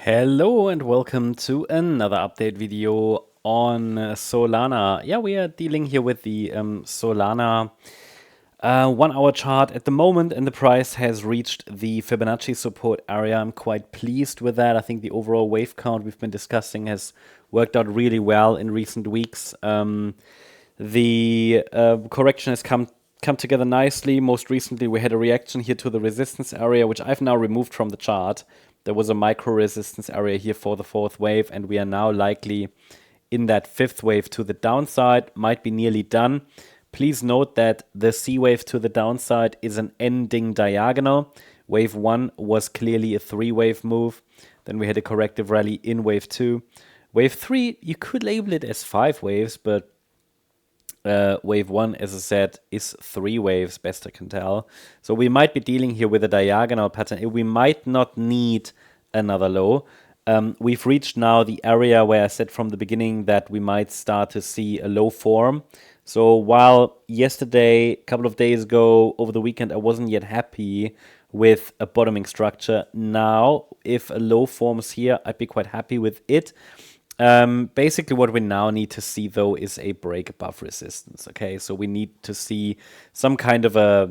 Hello and welcome to another update video on Solana. Yeah, we are dealing here with the Solana 1 hour chart at the moment, and the price has reached the Fibonacci support area. I'm quite pleased with that. I think the overall wave count we've been discussing has worked out really well in recent weeks. The correction has come together nicely. Most recently, we had a reaction here to the resistance area, which I've now removed from the chart. There was a micro resistance area here for the fourth wave, and we are now likely in that fifth wave to the downside. Might be nearly done. Please note that the C wave to the downside is an ending diagonal. Wave 1 was clearly a 3-wave move. Then we had a corrective rally in wave 2. Wave 3, you could label it as 5 waves, but wave 1, as I said, is 3 waves, best I can tell. So we might be dealing here with a diagonal pattern. We might not need another low. We've reached now the area where I said from the beginning that we might start to see a low form. So while yesterday, a couple of days ago, over the weekend, I wasn't yet happy with a bottoming structure, now if a low forms here, I'd be quite happy with it. Basically, what we now need to see, though, is a break above resistance. Okay, so we need to see some kind of a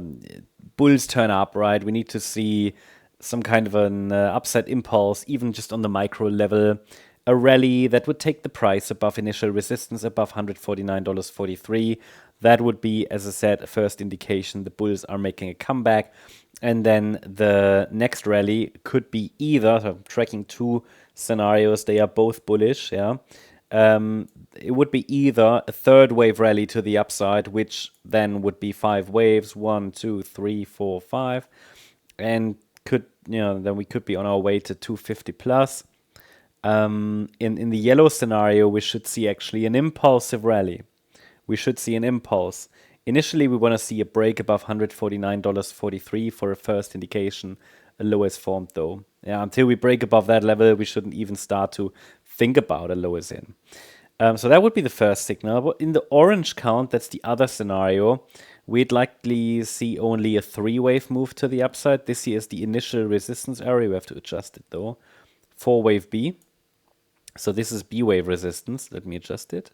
bulls turn up, right? We need to see some kind of an upside impulse, even just on the micro level. A rally that would take the price above initial resistance, above $149.43. That would be, as I said, a first indication the bulls are making a comeback. And then the next rally could be either, so I'm tracking two scenarios, they are both bullish, yeah. It would be either a third wave rally to the upside, which then would be 5 waves, 1, 2, 3, 4, 5, and then we could be on our way to 250 plus. In the yellow scenario, we should see actually an impulsive rally. We should see an impulse. Initially, we want to see a break above $149.43 for a first indication. A low is formed, though. Yeah, until we break above that level, we shouldn't even start to think about a low is in. So that would be the first signal. But in the orange count, that's the other scenario. We'd likely see only a 3-wave move to the upside. This here is the initial resistance area. We have to adjust it, though. 4-wave B. So this is B-wave resistance. Let me adjust it.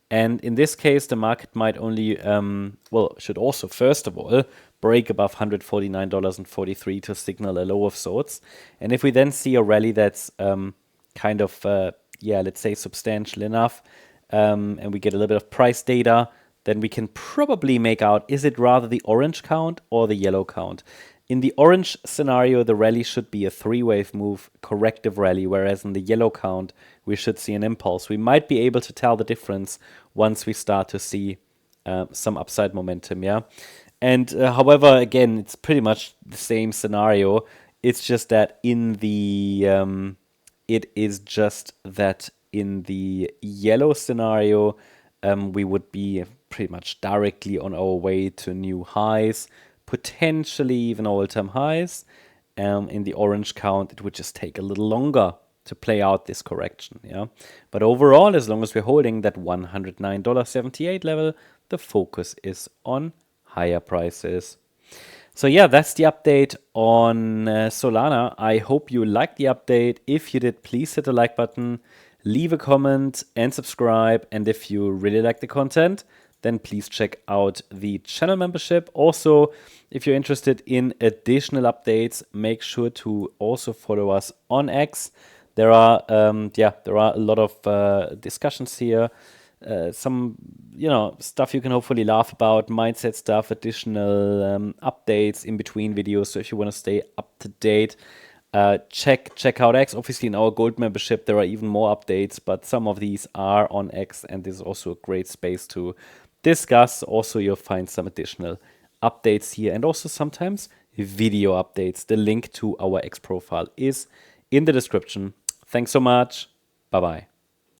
And in this case, the market might only, should also, first of all, break above $149.43 to signal a low of sorts. And if we then see a rally that's let's say substantial enough, and we get a little bit of price data, then we can probably make out, is it rather the orange count or the yellow count? In the orange scenario, the rally should be a 3-wave move, corrective rally, whereas in the yellow count, we should see an impulse. We might be able to tell the difference once we start to see some upside momentum, yeah? And however, again, it's pretty much the same scenario. It's just that in the yellow scenario, we would be pretty much directly on our way to new highs, potentially even all-time highs. In the orange count, it would just take a little longer to play out this correction, yeah. But overall, as long as we're holding that $109.78 level, the focus is on higher prices. So yeah, that's the update on Solana. I hope you liked the update. If you did, please hit the like button, leave a comment and subscribe. And if you really like the content, then please check out the channel membership. Also, if you're interested in additional updates, make sure to also follow us on X. There are a lot of discussions here. Some stuff you can hopefully laugh about, mindset stuff, additional updates in between videos. So if you want to stay up to date, check out X. Obviously, in our gold membership, there are even more updates, but some of these are on X, and this is also a great space to discuss. Also, you'll find some additional updates here, and also sometimes video updates. The link to our X profile is in the description. Thanks so much. Bye-bye.